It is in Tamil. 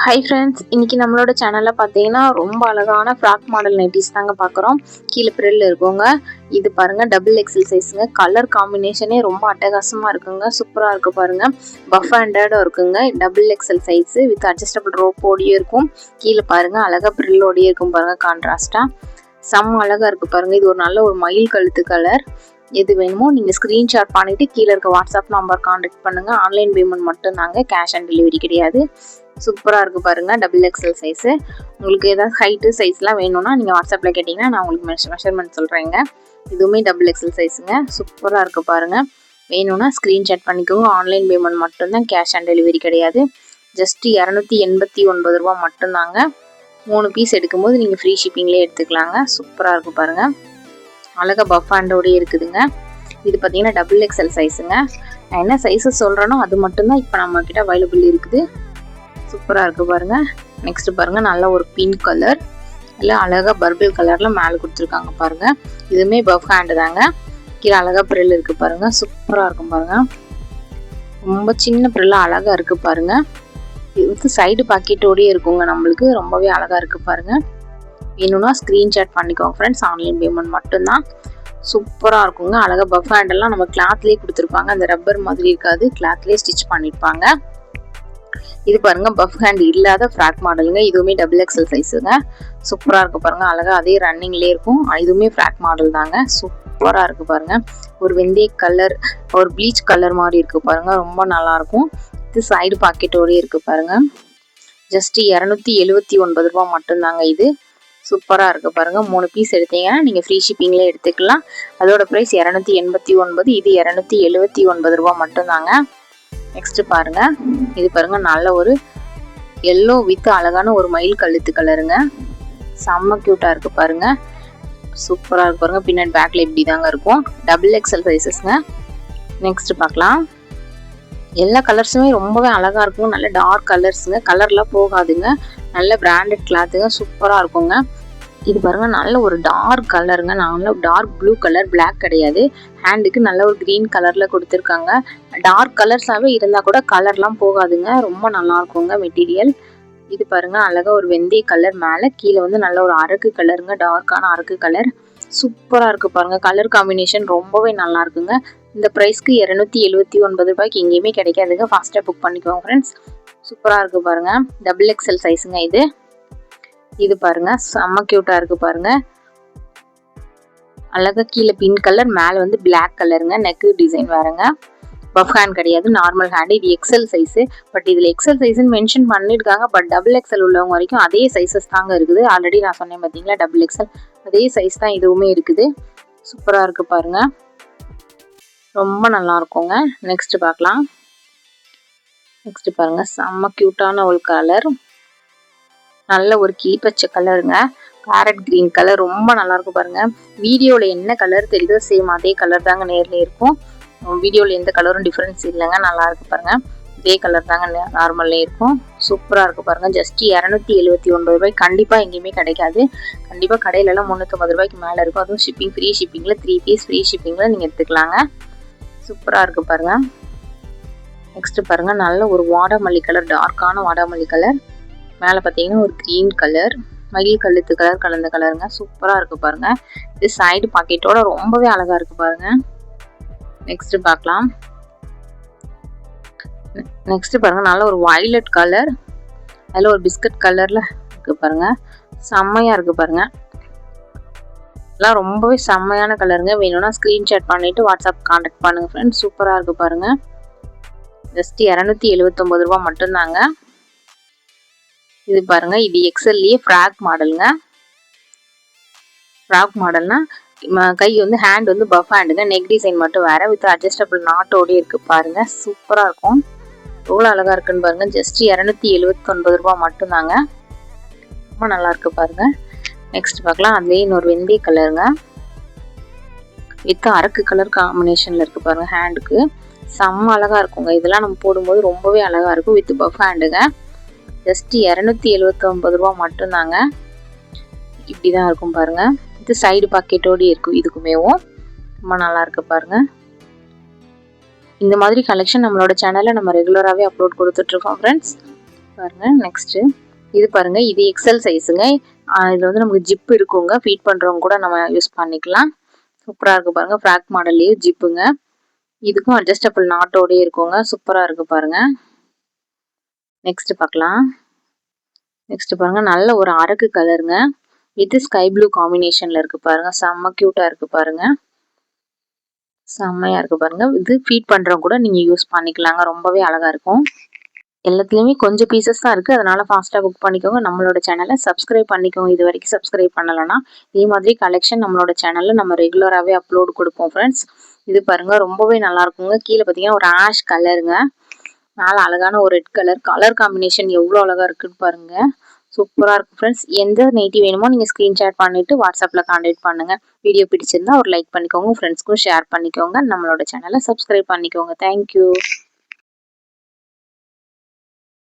ஹை ஃப்ரெண்ட்ஸ், இன்னைக்கு நம்மளோட சேனலில் பார்த்தீங்கன்னா ரொம்ப அழகான ஃப்ராக் மாடல் நைட்டிஸ் தாங்க பார்க்குறோம். கீழே ப்ரில் இருக்குங்க. இது பாருங்கள், டபுள் எக்ஸல் சைஸுங்க. கலர் காம்பினேஷனே ரொம்ப அட்டகாசமாக இருக்குங்க. சூப்பராக இருக்குது பாருங்கள். பஃப் ஹேண்டடும் இருக்குங்க. Double XL size with adjustable ரோப்போடையே இருக்கும். கீழே பாருங்கள், அழகாக ப்ரில்லோடையே இருக்கும் பாருங்கள். கான்ட்ராஸ்ட்டாக செம்ம அழகாக இருக்குது பாருங்கள். இது ஒரு நல்ல ஒரு மயில் கழுத்து கலர். எது வேணுமோ நீங்கள் ஸ்க்ரீன்ஷாட் பண்ணிவிட்டு கீழே இருக்க வாட்ஸ்அப் நம்பர் கான்டாக்ட் பண்ணுங்கள். ஆன்லைன் பேமெண்ட் மட்டும்தாங்க, கேஷ் ஆன் டெலிவரி கிடையாது. சூப்பராக இருக்குது பாருங்கள், டபுள் எக்ஸல் சைஸு. உங்களுக்கு ஏதாவது ஹைட்டு சைஸ்லாம் வேணும்னா நீங்கள் வாட்ஸ்அப்பில் கேட்டிங்கன்னா நான் உங்களுக்கு மெஷர்மெண்ட் சொல்கிறேங்க. இதுவுமே டபுள் எக்ஸல் சைஸுங்க. சூப்பராக இருக்குது பாருங்கள். வேணும்னா ஸ்க்ரீன்ஷாட் பண்ணிக்கோங்க. ஆன்லைன் பேமெண்ட் மட்டும்தான், கேஷ் ஆன் டெலிவரி கிடையாது. ஜஸ்ட் 289 ரூபா மட்டும்தாங்க. 3 பீஸ் எடுக்கும்போது நீங்கள் ஃப்ரீ ஷிப்பிங்லேயே எடுத்துக்கலாங்க. சூப்பராக இருக்குது பாருங்கள். அழகாக பஃப் ஹேண்டோடய இருக்குதுங்க. இது பார்த்தீங்கன்னா டபுள் எக்ஸல் சைஸுங்க. நான் என்ன சைஸஸ் சொல்கிறேனோ அது மட்டும்தான் இப்போ நம்மக்கிட்ட அவைலபிள் இருக்குது. சூப்பராக இருக்குது பாருங்கள். நெக்ஸ்ட்டு பாருங்கள், நல்ல ஒரு பிங்க் கலர், இல்லை அழகாக பர்பிள் கலரில் மேலே கொடுத்துருக்காங்க பாருங்கள். இதுவுமே பஃப் ஹேண்டு தாங்க. கீழே அழகாக ப்ரில் இருக்குது பாருங்கள். சூப்பராக இருக்கும் பாருங்கள். ரொம்ப சின்ன ப்ரில்லாக அழகாக இருக்குது பாருங்கள். இது வந்து சைடு பாக்கெட்டோடையே இருக்குங்க. நம்மளுக்கு ரொம்பவே அழகாக இருக்குது பாருங்கள். வேணும்னா ஸ்க்ரீன்ஷாட் பண்ணிக்கோங்க ஃப்ரெண்ட்ஸ். ஆன்லைன் பேமெண்ட் மட்டும்தான். சூப்பராக இருக்குங்க. அழகாக பஃப் ஹேண்டெல்லாம் நம்ம கிளாத்லேயே கொடுத்துருப்பாங்க. அந்த ரப்பர் மாதிரி இருக்காது, கிளாத்லேயே ஸ்டிச் பண்ணியிருப்பாங்க. இது பாருங்கள், பஃப் ஹேண்ட் இல்லாத ஃப்ராக் மாடலுங்க. இதுவுமே டபுள் எக்ஸல் சைஸுங்க. சூப்பராக இருக்குது பாருங்கள். அழகாக அதே ரன்னிங்லேயே இருக்கும். இதுவுமே ஃப்ராக் மாடல் தாங்க. சூப்பராக இருக்குது பாருங்கள். ஒரு வெந்தய கலர், ஒரு ப்ளீச் கலர் மாதிரி இருக்குது பாருங்கள். ரொம்ப நல்லாயிருக்கும். இது சைடு பாக்கெட்டோடயே இருக்குது பாருங்கள். ஜஸ்ட் 279 ரூபா மட்டும்தாங்க இது. சூப்பராக இருக்குது பாருங்கள். 3 பீஸ் எடுத்தீங்கன்னா நீங்கள் ஃப்ரீ ஷிப்பிங்லேயே எடுத்துக்கலாம். அதோட ப்ரைஸ் 289. இது 279 ரூபா மட்டும்தாங்க. நெக்ஸ்ட்டு பாருங்கள், இது பாருங்கள், நல்ல ஒரு எல்லோ வித் அழகான ஒரு மயில் கழுத்து கலருங்க. செம்ம க்யூட்டாக இருக்குது பாருங்கள். சூப்பராக இருக்கு பாருங்கள். பின்னாடி பேக்கில் இப்படி தாங்க இருக்கும். Double XL சைஸஸ்ங்க. நெக்ஸ்ட்டு பார்க்கலாம். எல்லா கலர்ஸுமே ரொம்பவே அழகாக இருக்கும். நல்ல டார்க் கலர்ஸுங்க. கலர்லாம் போகாதுங்க. நல்ல பிராண்டட் கிளாத்துங்க. சூப்பராக இருக்குங்க. இது பாருங்கள், நல்ல ஒரு டார்க் கலருங்க. நல்ல டார்க் ப்ளூ கலர், பிளாக் கிடையாது. ஹேண்டுக்கு நல்ல ஒரு க்ரீன் கலரில் கொடுத்துருக்காங்க. டார்க் கலர்ஸாகவே இருந்தால் கூட கலர்லாம் போகாதுங்க. ரொம்ப நல்லா இருக்குங்க மெட்டீரியல். இது பாருங்கள், அழகாக ஒரு வெந்தய கலர், மேலே கீழே வந்து நல்ல ஒரு அரக்கு கலருங்க. டார்க்கான அரக்கு கலர். சூப்பராக இருக்குது பாருங்கள். கலர் காம்பினேஷன் ரொம்பவே நல்லா இருக்குங்க. இந்த ப்ரைஸ்க்கு 279 ரூபாய்க்கு எங்கேயுமே கிடைக்காதுங்க. ஃபாஸ்ட்டாக புக் பண்ணிக்கோங்க ஃப்ரெண்ட்ஸ். சூப்பராக இருக்குது பாருங்கள். டபுள் எக்ஸல் சைஸுங்க இது. இது பாருங்கள், செம்ம க்யூட்டாக இருக்குது பாருங்கள். அழகாக கீழே பிங்க் கலர், மேலே வந்து பிளாக் கலருங்க. நெக்கு டிசைன் வேறுங்க. பஃப் ஹேண்ட் கிடையாது, நார்மல் ஹேண்டு. இது எக்ஸல் சைஸு. பட் இதில் எக்ஸல் சைஸுன்னு மென்ஷன் பண்ணியிருக்காங்க. பட் டபுள் எக்ஸல் உள்ளவங்க வரைக்கும் அதே சைஸஸ் தாங்க இருக்குது. ஆல்ரெடி நான் சொன்னேன் பார்த்தீங்களா, டபுள் எக்ஸல். அதே சைஸ் தான் இதுவுமே இருக்குது. சூப்பராக இருக்குது பாருங்கள். ரொம்ப நல்லா இருக்குங்க. நெக்ஸ்ட் பார்க்கலாம். நெக்ஸ்ட் பாருங்கள், செம்ம க்யூட்டான ஒரு கலர். நல்ல ஒரு கிளிப்பச்சை கலருங்க. Farad green colour. ரொம்ப நல்லா இருக்கும் பாருங்கள். வீடியோவில் என்ன கலர் தெரியுதோ சேம் அதே கலர் தாங்க நேரில் இருக்கும். வீடியோவில் எந்த கலரும் டிஃப்ரென்ஸ் இல்லைங்க. நல்லா இருக்கு பாருங்கள். இதே கலர் தாங்க நார்மல்லே இருக்கும். சூப்பராக இருக்குது பாருங்கள். ஜஸ்ட் 279 ரூபாய். கண்டிப்பாக எங்கேயுமே கிடைக்காது. கண்டிப்பாக கடையிலலாம் 350 ரூபாய்க்கு மேலே இருக்கும். அதுவும் ஷிப்பிங், ஃப்ரீ ஷிப்பிங்கில் 3 பீஸ் ஃப்ரீ ஷிப்பிங்கில் நீங்கள் எடுத்துக்கலாங்க. சூப்பராக இருக்குது பாருங்கள். நெக்ஸ்ட்டு பாருங்கள், நல்ல ஒரு வாடாமல்லி கலர், டார்க்கான வாடாமல்லி கலர். மேலே பார்த்தீங்கன்னா ஒரு க்ரீன் கலர், மயில் கழுத்து கலர் கலந்த கலருங்க. சூப்பராக இருக்குது பாருங்கள். இது சைடு பாக்கெட்டோட ரொம்பவே அழகாக இருக்குது பாருங்கள். நெக்ஸ்ட்டு பார்க்கலாம். நெக்ஸ்ட்டு பாருங்கள், நல்ல ஒரு வயலட் கலர், அதில் ஒரு பிஸ்கட் கலரில் இருக்குது பாருங்கள். செம்மையாக இருக்குது பாருங்கள். எல்லாம் ரொம்பவே செம்மையான கலருங்க. வேணும்னா ஸ்க்ரீன்ஷாட் பண்ணிவிட்டு வாட்ஸ்அப் கான்டாக்ட் பண்ணுங்கள் ஃப்ரெண்ட்ஸ். சூப்பராக இருக்குது பாருங்கள். ஜஸ்ட் 279 ரூபா மட்டும்தாங்க. இது பாருங்கள், இது எக்ஸல்லையே ஃப்ராக் மாடலுங்க. ஃப்ராக் மாடல்னா கை வந்து ஹேண்ட் வந்து பஃப் ஹேண்டுங்க. நெக் டிசைன் மட்டும் வேறு, வித் அட்ஜஸ்டபிள் நாட்டோடய இருக்குது பாருங்கள். சூப்பராக இருக்கும். எவ்வளோ அழகாக இருக்குன்னு பாருங்கள். ஜஸ்ட் 279 ரூபா மட்டும்தாங்க. ரொம்ப நல்லாயிருக்கு பாருங்கள். நெக்ஸ்ட் பார்க்கலாம். அதுலேயே இன்னொரு வெந்தய கலருங்க. வித் அரக்கு கலர் காம்பினேஷனில் இருக்குது பாருங்கள். ஹேண்டுக்கு செம்ம அழகாக இருக்குங்க. இதெல்லாம் நம்ம போடும்போது ரொம்பவே அழகாக இருக்கும். With puff ஹேண்டுங்க. ஜஸ்ட் 279 ரூபா மட்டும்தாங்க. இப்படி தான் இருக்கும் பாருங்கள். இது சைடு பாக்கெட்டோடு இருக்கும். இதுக்குமேவும் ரொம்ப நல்லா இருக்கு பாருங்கள். இந்த மாதிரி கலெக்ஷன் நம்மளோட சேனலில் நம்ம ரெகுலராகவே அப்லோட் கொடுத்துட்ருக்கோம் ஃப்ரெண்ட்ஸ். பாருங்க. நெக்ஸ்ட் இது பாருங்க, இது எக்ஸல் சைஸுங்க. இதுல வந்து நமக்கு ஜிப் இருக்குங்க, ஃபீட் பண்றவங்க கூட நம்ம யூஸ் பண்ணிக்கலாம். சூப்பரா இருக்கு பாருங்க, ஃப்ராக் மாடல்லயே ஜிப்புங்க. இதுக்கும் அட்ஜஸ்டபிள் நாட்டோடயே இருக்குங்க, சூப்பரா இருக்கு பாருங்க. நெக்ஸ்ட் பார்க்கலாம். நெக்ஸ்ட் பாருங்க, நல்ல ஒரு அரக்கு கலருங்க. இது ஸ்கை ப்ளூ காம்பினேஷன்ல இருக்கு பாருங்க, செம்ம கியூட்டா இருக்கு பாருங்க, செம்மையா இருக்கு பாருங்க. இது ஃபீட் பண்றவங்க கூட நீங்க யூஸ் பண்ணிக்கலாங்க, ரொம்பவே அழகா இருக்கும். எல்லாத்துலயுமே கொஞ்சம் பீசஸ் தான் இருக்கு, அதனால ஃபாஸ்டா புக் பண்ணிக்கோங்க. நம்மளோட சேனலை சப்ஸ்கிரைப் பண்ணிக்கோங்க, இது வரைக்கும் சப்ஸ்கிரைப் பண்ணலைன்னா. இதே மாதிரி கலெக்ஷன் நம்மளோட சேனல்ல நம்ம ரெகுலராகவே அப்லோடு கொடுப்போம் ஃப்ரெண்ட்ஸ். இது பாருங்க, ரொம்பவே நல்லா இருக்குங்க. கீழே பார்த்தீங்கன்னா ஒரு ஆஷ் கலருங்க, மேலே அழகான ஒரு ரெட் கலர் காம்பினேஷன் எவ்வளோ அழகா இருக்குன்னு பாருங்க, சூப்பரா இருக்கு ஃப்ரெண்ட்ஸ். எந்த நைட்டி வேணுமோ நீங்க ஸ்கிரீன்ஷாட் பண்ணிட்டு வாட்ஸ்அப்ல கான்டாக்ட் பண்ணுங்க. வீடியோ பிடிச்சிருந்தா ஒரு லைக் பண்ணிக்கோங்க, ஃப்ரெண்ட்ஸ்க்கும் ஷேர் பண்ணிக்கோங்க. நம்மளோட சேனலை சப்ஸ்கிரைப் பண்ணிக்கோங்க. தேங்க்யூ.